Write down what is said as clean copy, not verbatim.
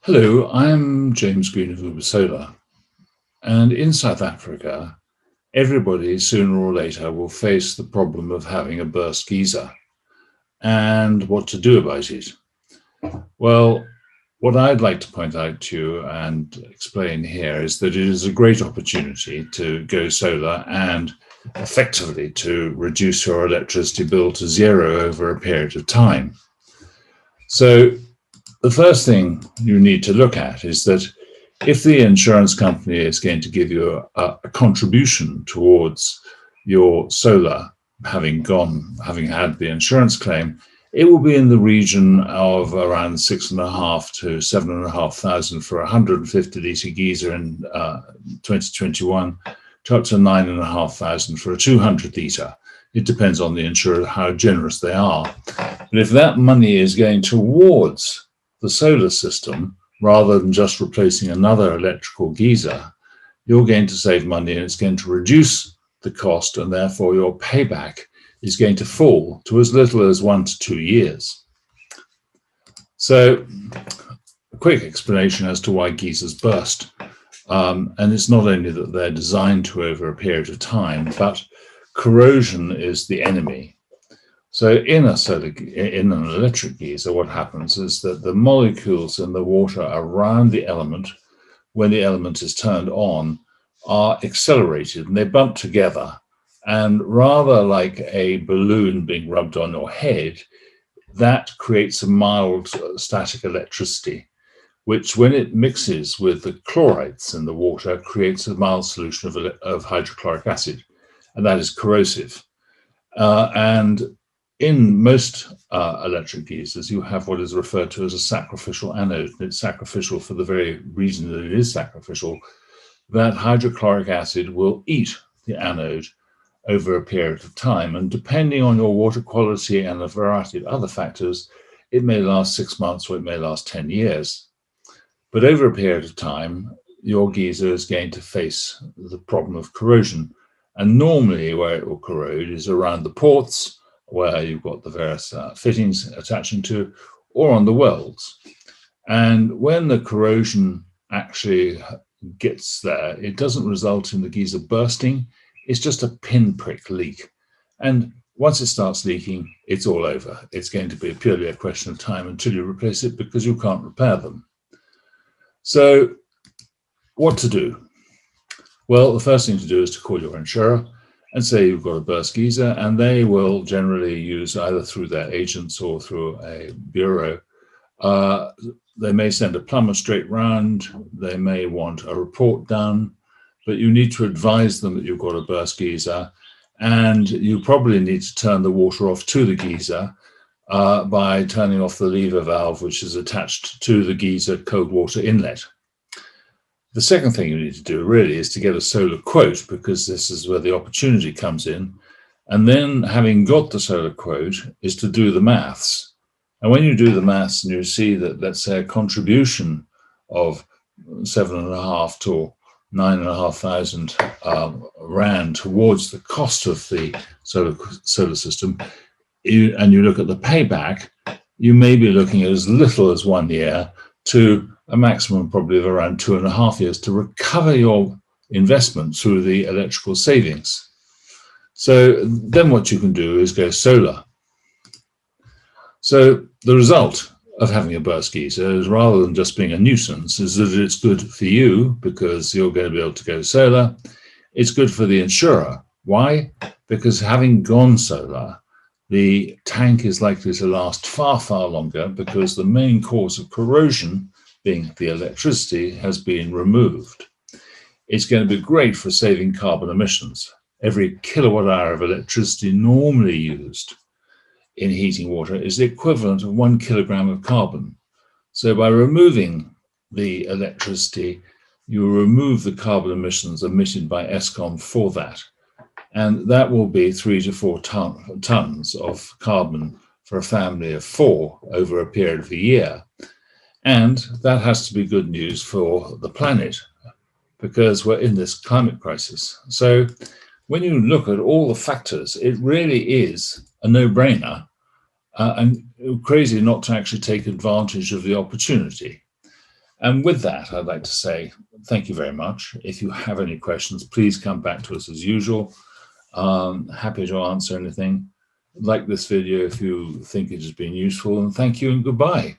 Hello, I'm James Green of Uber Solar, and in South Africa, everybody sooner or later will face the problem of having a burst geyser and what to do about it. Well, what I'd like to point out to you and explain here is that it is a great opportunity to go solar and effectively to reduce your electricity bill to zero over a period of time. So the first thing you need to look at is that if the insurance company is going to give you a contribution towards your solar, having had the insurance claim, it will be in the region of around 6,500 to 7,500 for a 150 litre geyser in 2021, to up to 9,500 for a 200 litre. It depends on the insurer how generous they are. But if that money is going towards the solar system, rather than just replacing another electrical geyser, you're going to save money and it's going to reduce the cost, and therefore your payback is going to fall to as little as 1 to 2 years. So a quick explanation as to why geysers burst. And it's not only that they're designed to over a period of time, but corrosion is the enemy. So in an electric geyser, what happens is that the molecules in the water around the element, when the element is turned on, are accelerated and they bump together. And rather like a balloon being rubbed on your head, that creates a mild static electricity, which when it mixes with the chlorides in the water, creates a mild solution of hydrochloric acid, and that is corrosive. And in most electric geysers, you have what is referred to as a sacrificial anode. It's sacrificial for the very reason that it is sacrificial, that hydrochloric acid will eat the anode over a period of time. And depending on your water quality and a variety of other factors, it may last 6 months or it may last 10 years. But over a period of time, your geyser is going to face the problem of corrosion. And normally where it will corrode is around the ports, where you've got the various fittings attaching to, or on the welds. And when the corrosion actually gets there, it doesn't result in the geyser bursting. It's just a pinprick leak. And once it starts leaking, it's all over. It's going to be purely a question of time until you replace it, because you can't repair them. So what to do? Well, the first thing to do is to call your insurer and say you've got a burst geyser, and they will generally use, either through their agents or through a bureau, they may send a plumber straight round, they may want a report done, but you need to advise them that you've got a burst geyser, and you probably need to turn the water off to the geyser by turning off the lever valve, which is attached to the geyser cold water inlet. The second thing you need to do really is to get a solar quote, because this is where the opportunity comes in. And then, having got the solar quote, is to do the maths. And when you do the maths and you see that, let's say, a contribution of 7,500 to 9,500 rand towards the cost of the solar system, and you look at the payback, you may be looking at as little as 1 year to a maximum probably of around 2.5 years to recover your investment through the electrical savings. So then what you can do is go solar. So the result of having a burst geyser is, rather than just being a nuisance, is that it's good for you because you're going to be able to go solar. It's good for the insurer. Why? Because having gone solar, the tank is likely to last far, far longer, because the main cause of corrosion, being the electricity, has been removed. It's going to be great for saving carbon emissions. Every kilowatt hour of electricity normally used in heating water is the equivalent of 1 kilogram of carbon. So by removing the electricity, you remove the carbon emissions emitted by Eskom for that. And that will be 3 to 4 tons of carbon for a family of 4 over a period of a year. And that has to be good news for the planet, because we're in this climate crisis. So when you look at all the factors, it really is a no-brainer, and crazy not to actually take advantage of the opportunity. And with that, I'd like to say thank you very much. If you have any questions, please come back to us as usual. Happy to answer anything. Like this video if you think it has been useful, and thank you and goodbye.